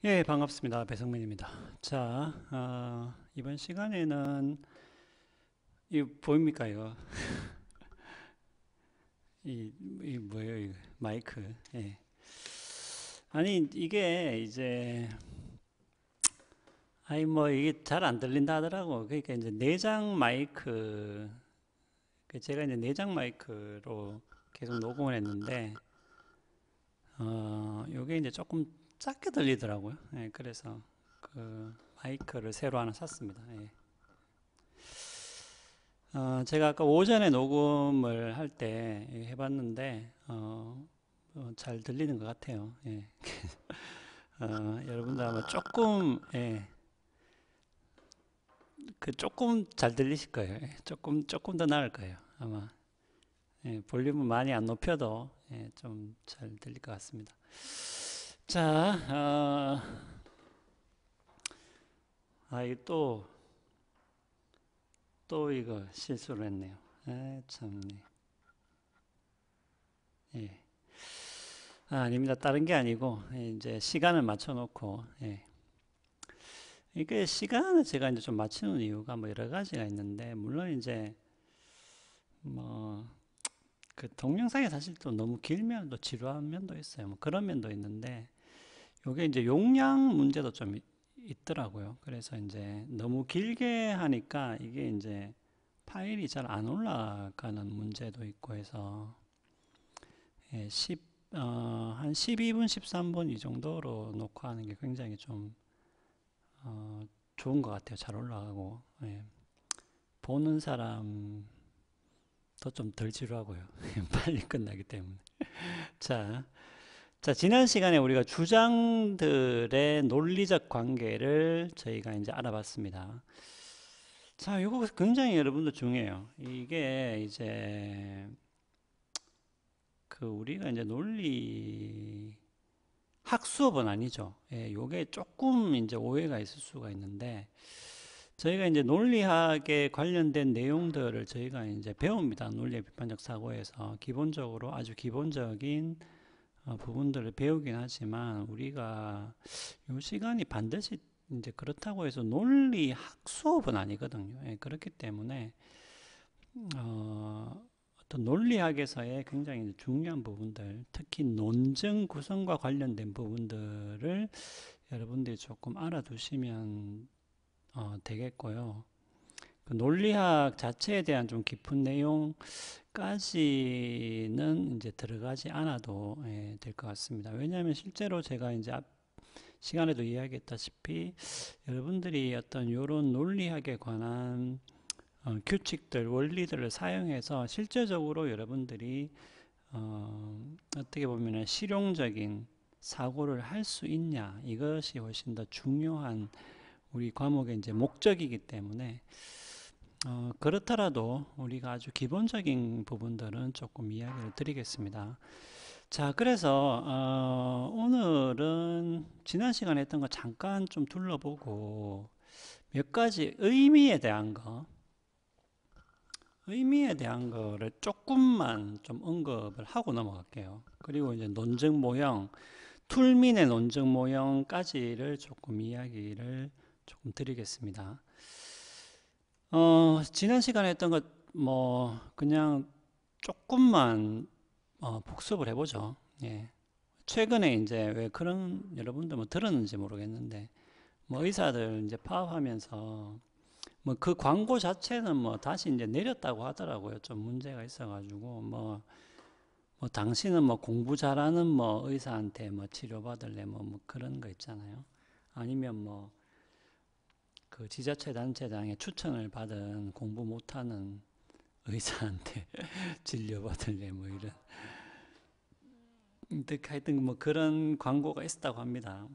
예, 반갑습니다. 배성민입니다. 자, 이번 시간에는 이 보입니까 이거? 이 뭐예요 이거? 마이크. 예. 아니 이게 이제 뭐 이게 잘 안 들린다 하더라고. 그러니까 이제 내장 마이크. 제가 이제 내장 마이크로 계속 녹음을 했는데 요게 이제 조금 작게 들리더라고요. 예, 그래서 그 마이크를 새로 하나 샀습니다. 예. 제가 아까 오전에 녹음을 할 때 해봤는데 잘 들리는 것 같아요. 예. 여러분들 아마 조금 조금 잘 들리실 거예요. 예. 조금 더 나을 거예요. 아마 볼륨을 많이 안 높여도 좀 잘 들릴 것 같습니다. 자, 또 이거 실수를 했네요. 참네. 예. 아닙니다. 다른 게 아니고 이제 시간을 맞춰놓고 이게 시간을 제가 이제 좀 맞추는 이유가 뭐 여러 가지가 있는데 물론 이제 뭐 그 동영상이 사실 또 너무 길면 또 지루한 면도 있어요. 뭐 그런 면도 있는데 요게 이제 용량 문제도 좀 있더라고요. 그래서 이제 너무 길게 하니까 이게 이제 파일이 잘 안 올라가는 문제도 있고 해서 예, 한 12분, 13분 이 정도로 녹화하는 게 굉장히 좀 좋은 것 같아요. 잘 올라가고 예. 보는 사람도 좀 덜 지루하고요. 빨리 끝나기 때문에. 자, 지난 시간에 우리가 주장들의 논리적 관계를 저희가 이제 알아봤습니다. 자, 이거 굉장히 여러분들 중요해요. 이게 이제 그 우리가 이제 논리 학수업은 아니죠. 예, 요게 조금 이제 오해가 있을 수가 있는데 저희가 이제 논리학에 관련된 내용들을 저희가 이제 배웁니다. 논리의 비판적 사고에서 기본적으로 아주 기본적인 부분들을 배우긴 하지만 우리가 이 시간이 반드시 이제 그렇다고 해서 논리학 수업은 아니거든요. 예, 그렇기 때문에 어떤 논리학에서의 굉장히 중요한 부분들, 특히 논증 구성과 관련된 부분들을 여러분들이 조금 알아두시면 되겠고요. 그 논리학 자체에 대한 좀 깊은 내용까지는 이제 들어가지 않아도 될 것 같습니다. 왜냐하면 실제로 제가 이제 앞 시간에도 이야기했다시피 여러분들이 어떤 이런 논리학에 관한 규칙들, 원리들을 사용해서 실제적으로 여러분들이 어떻게 보면 실용적인 사고를 할 수 있냐 이것이 훨씬 더 중요한 우리 과목의 이제 목적이기 때문에 그렇더라도 우리가 아주 기본적인 부분들은 조금 이야기를 드리겠습니다. 자, 그래서 오늘은 지난 시간에 했던 거 잠깐 좀 둘러보고 몇 가지 의미에 대한 거를 조금만 좀 언급을 하고 넘어갈게요. 그리고 이제 논증 모형, 툴민의 논증 모형까지를 조금 이야기를 조금 드리겠습니다. 지난 시간에 했던 것, 뭐, 그냥 조금만, 복습을 해보죠. 예. 최근에 이제 왜 그런, 여러분들 뭐 들었는지 모르겠는데, 뭐 의사들 이제 파업하면서, 뭐 그 광고 자체는 뭐 다시 이제 내렸다고 하더라고요. 좀 문제가 있어가지고, 뭐 당신은 뭐 공부 잘하는 뭐 의사한테 뭐 치료받을래 뭐 그런 거 있잖아요. 아니면 뭐, 그 지자체 단체장의 추천을 받은 공부 못하는 의사한테 진료받을래 뭐 이런 하여튼 뭐 그런 광고가 있었다고 합니다.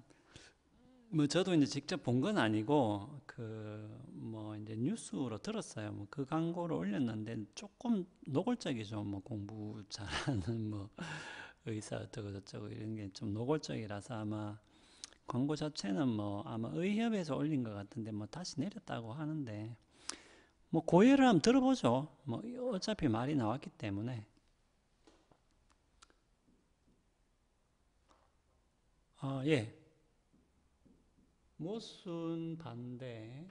뭐 저도 이제 직접 본 건 아니고 그 뭐 이제 뉴스로 들었어요. 뭐 그 광고를 올렸는데 조금 노골적이죠. 뭐 공부 잘하는 뭐 의사 어쩌고 저쩌고 이런 게 좀 노골적이라서 아마 광고 자체는 뭐 아마 의협에서 올린 것 같은데 뭐 다시 내렸다고 하는데 뭐 고해를 한번 들어보죠. 뭐 어차피 말이 나왔기 때문에. 예. 모순 반대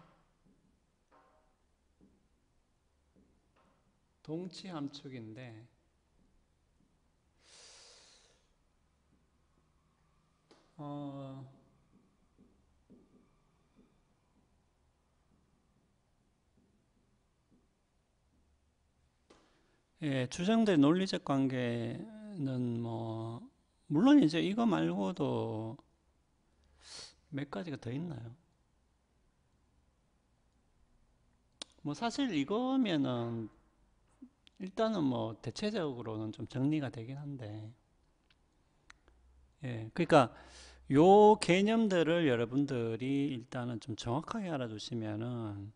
동치 함축인데 어, 예, 주장된 논리적 관계는 뭐 물론 이제 이거 말고도 몇 가지가 더 있나요? 뭐 사실 이거면은 일단은 뭐 대체적으로는 좀 정리가 되긴 한데 예, 그러니까 요 개념들을 여러분들이 일단은 좀 정확하게 알아두시면은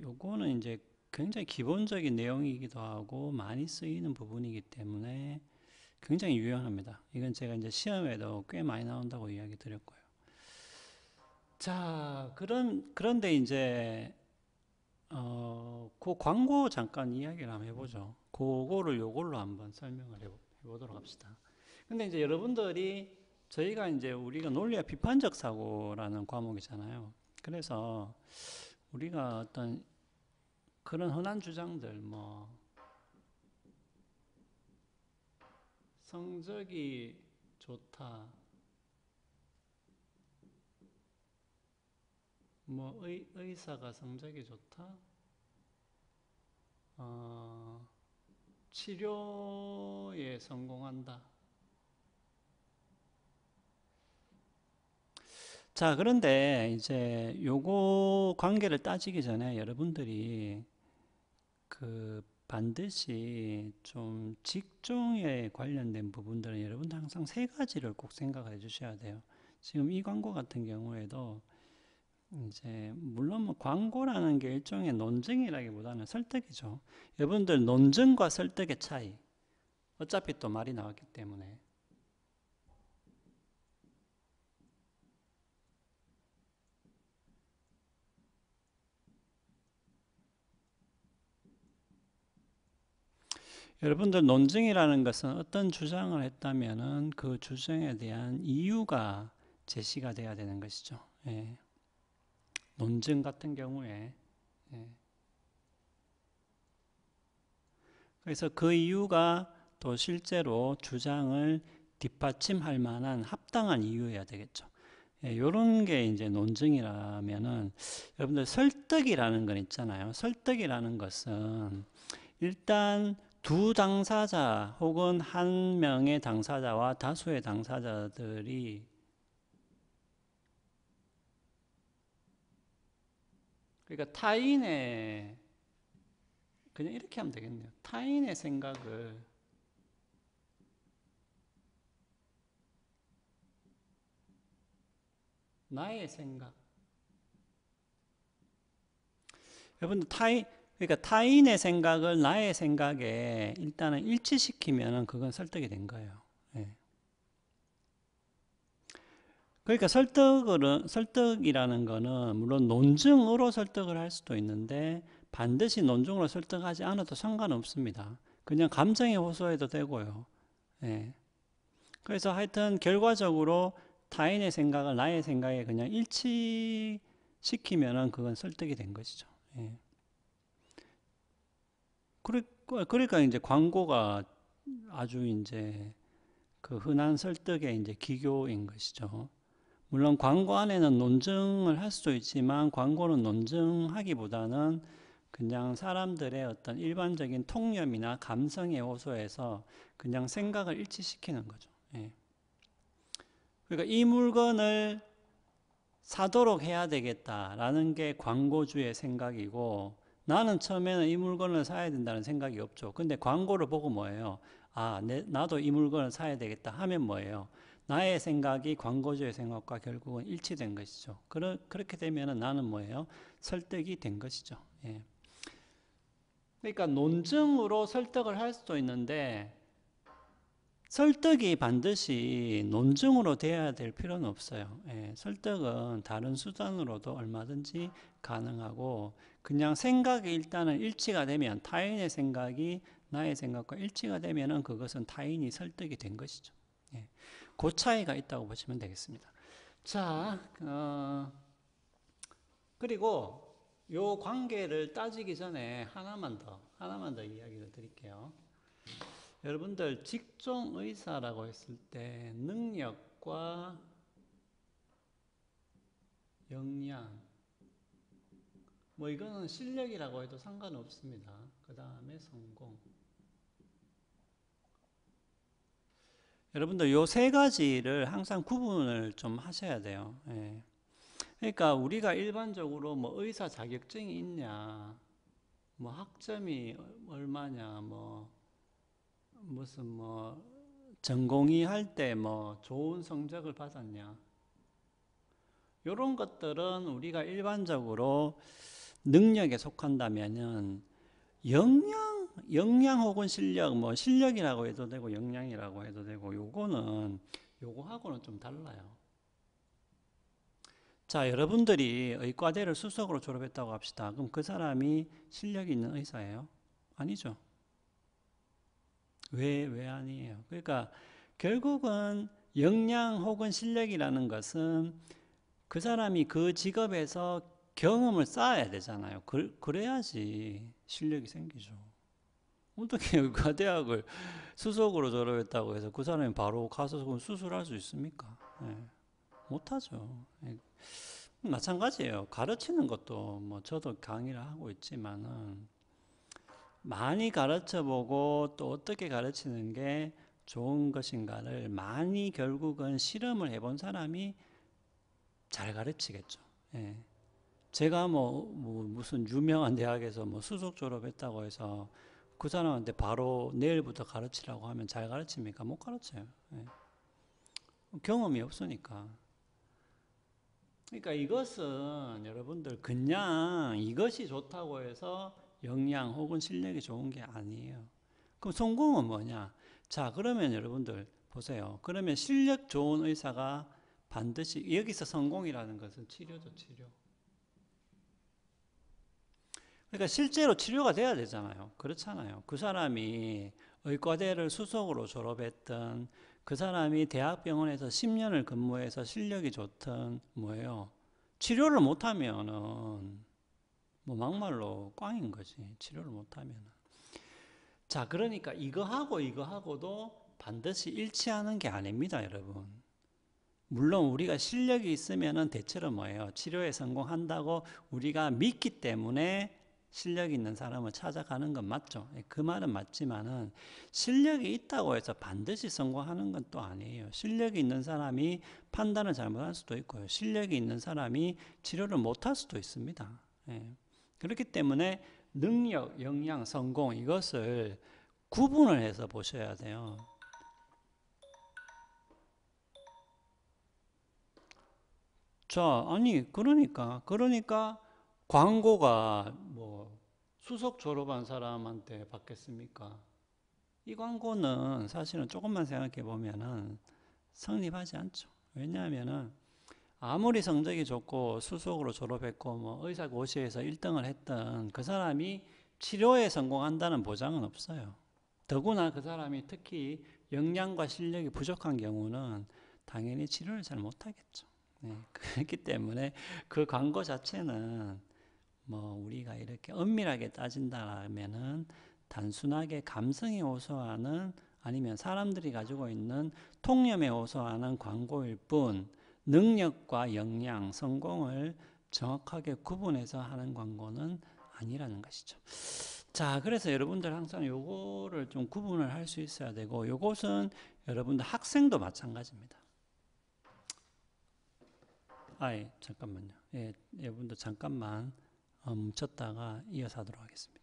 요거는 이제 굉장히 기본적인 내용이기도 하고 많이 쓰이는 부분이기 때문에 굉장히 유용합니다. 이건 제가 이제 시험에도 꽤 많이 나온다고 이야기 드렸고요. 자, 그런데 이제 그 광고 잠깐 이야기를 한번 해보죠. 그거를 요걸로 한번 설명을 해보도록 합시다. 근데 이제 여러분들이 저희가 이제 우리가 논리와 비판적 사고라는 과목이잖아요. 그래서 우리가 어떤 그런 흔한 주장들, 뭐 성적이 좋다, 뭐 의사가 성적이 좋다, 어, 치료에 성공한다. 자, 그런데 이제 요거 관계를 따지기 전에 여러분들이 그 반드시 좀 직종에 관련된 부분들은 여러분들 항상 세 가지를 꼭 생각해 주셔야 돼요. 지금 이 광고 같은 경우에도 이제 물론 뭐 광고라는 게 일종의 논증이라기보다는 설득이죠. 여러분들 논증과 설득의 차이. 어차피 또 말이 나왔기 때문에. 여러분들 논증이라는 것은 어떤 주장을 했다면은 그 주장에 대한 이유가 제시가 돼야 되는 것이죠. 예. 논증 같은 경우에 예. 그래서 그 이유가 또 실제로 주장을 뒷받침할 만한 합당한 이유여야 되겠죠. 예, 이런 게 이제 논증이라면은 여러분들 설득이라는 건 있잖아요. 설득이라는 것은 일단 두 당사자 혹은 한 명의 당사자와 다수의 당사자들이 그러니까 타인의 그냥 이렇게 하면 되겠네요. 타인의 생각을 나의 생각 여러분들 그러니까 타인의 생각을 나의 생각에 일단은 일치시키면은 그건 설득이 된 거예요. 예. 그러니까 설득이라는 거는 물론 논증으로 설득을 할 수도 있는데 반드시 논증으로 설득하지 않아도 상관없습니다. 그냥 감정에 호소해도 되고요. 예. 그래서 하여튼 결과적으로 타인의 생각을 나의 생각에 그냥 일치시키면은 그건 설득이 된 것이죠. 예. 그러니까 이제 광고가 아주 이제 그 흔한 설득의 이제 기교인 것이죠. 물론 광고 안에는 논증을 할 수도 있지만 광고는 논증하기보다는 그냥 사람들의 어떤 일반적인 통념이나 감성에 호소해서 그냥 생각을 일치시키는 거죠. 예. 그러니까 이 물건을 사도록 해야 되겠다라는 게 광고주의 생각이고 나는 처음에는 이 물건을 사야 된다는 생각이 없죠. 근데 광고를 보고 뭐예요? 아, 나도 이 물건을 사야 되겠다 하면 뭐예요? 나의 생각이 광고주의 생각과 결국은 일치된 것이죠. 그렇게 되면 나는 뭐예요? 설득이 된 것이죠. 예. 그러니까 논증으로 설득을 할 수도 있는데 설득이 반드시 논증으로 돼야 될 필요는 없어요. 예, 설득은 다른 수단으로도 얼마든지 가능하고 그냥 생각이 일단은 일치가 되면 타인의 생각이 나의 생각과 일치가 되면은 그것은 타인이 설득이 된 것이죠. 예, 그 차이가 있다고 보시면 되겠습니다. 자, 그리고 요 관계를 따지기 전에 하나만 더 이야기를 드릴게요. 여러분들 직종 의사라고 했을 때 능력과 역량, 뭐 이거는 실력이라고 해도 상관없습니다. 그 다음에 성공. 여러분들 요 세 가지를 항상 구분을 좀 하셔야 돼요. 예. 그러니까 우리가 일반적으로 뭐 의사 자격증이 있냐, 뭐 학점이 얼마냐, 뭐 무슨 뭐 전공의 할 때 뭐 좋은 성적을 받았냐, 요런 것들은 우리가 일반적으로 능력에 속한다면은 역량 혹은 실력, 뭐 실력이라고 해도 되고 역량이라고 해도 되고, 요거는 요거하고는 좀 달라요. 자, 여러분들이 의과대를 수석으로 졸업했다고 합시다. 그럼 그 사람이 실력이 있는 의사예요? 아니죠. 왜 아니에요? 그러니까 결국은 역량 혹은 실력이라는 것은 그 사람이 그 직업에서 경험을 쌓아야 되잖아요. 그래야지 실력이 생기죠. 어떻게 의과대학을 수석으로 졸업했다고 해서 그 사람이 바로 가서 수술할 수 있습니까? 네, 못하죠. 네. 마찬가지예요. 가르치는 것도 뭐 저도 강의를 하고 있지만은 많이 가르쳐보고 또 어떻게 가르치는 게 좋은 것인가를 많이 결국은 실험을 해본 사람이 잘 가르치겠죠. 예. 제가 뭐 무슨 유명한 대학에서 뭐 수석 졸업했다고 해서 그 사람한테 바로 내일부터 가르치라고 하면 잘 가르칩니까? 못 가르쳐요. 예. 경험이 없으니까. 그러니까 이것은 여러분들 그냥 이것이 좋다고 해서 역량 혹은 실력이 좋은 게 아니에요. 그럼 성공은 뭐냐? 자, 그러면 여러분들 보세요. 그러면 실력 좋은 의사가 반드시, 여기서 성공이라는 것은 치료죠, 치료. 그러니까 실제로 치료가 돼야 되잖아요. 그렇잖아요. 그 사람이 의과대를 수석으로 졸업했던, 그 사람이 대학병원에서 10년을 근무해서 실력이 좋든 뭐예요. 치료를 못하면은 뭐 막말로 꽝인 거지. 치료를 못하면은. 자, 그러니까 이거하고도 반드시 일치하는 게 아닙니다, 여러분. 물론 우리가 실력이 있으면은 대체로 뭐예요? 치료에 성공한다고 우리가 믿기 때문에 실력 있는 사람을 찾아가는 건 맞죠. 그 말은 맞지만은 실력이 있다고 해서 반드시 성공하는 건 또 아니에요. 실력이 있는 사람이 판단을 잘못할 수도 있고요. 실력이 있는 사람이 치료를 못할 수도 있습니다. 예. 그렇기 때문에 능력, 역량, 성공 이것을 구분을 해서 보셔야 돼요. 자, 아니 그러니까 광고가 뭐 수석 졸업한 사람한테 받겠습니까? 이 광고는 사실은 조금만 생각해 보면은 성립하지 않죠. 왜냐하면은 아무리 성적이 좋고 수석으로 졸업했고 뭐 의사고시에서 1등을 했던 그 사람이 치료에 성공한다는 보장은 없어요. 더구나 그 사람이 특히 역량과 실력이 부족한 경우는 당연히 치료를 잘 못하겠죠. 네, 그렇기 때문에 그 광고 자체는 뭐 우리가 이렇게 엄밀하게 따진다면은 단순하게 감성에 호소하는 아니면 사람들이 가지고 있는 통념에 호소하는 광고일 뿐 능력과 역량, 성공을 정확하게 구분해서 하는 광고는 아니라는 것이죠. 자, 그래서 여러분들 항상 요거를 좀 구분을 할 수 있어야 되고 요것은 여러분들 학생도 마찬가지입니다. 잠깐만요. 예, 여러분들 잠깐만 멈췄다가 이어서 하도록 하겠습니다.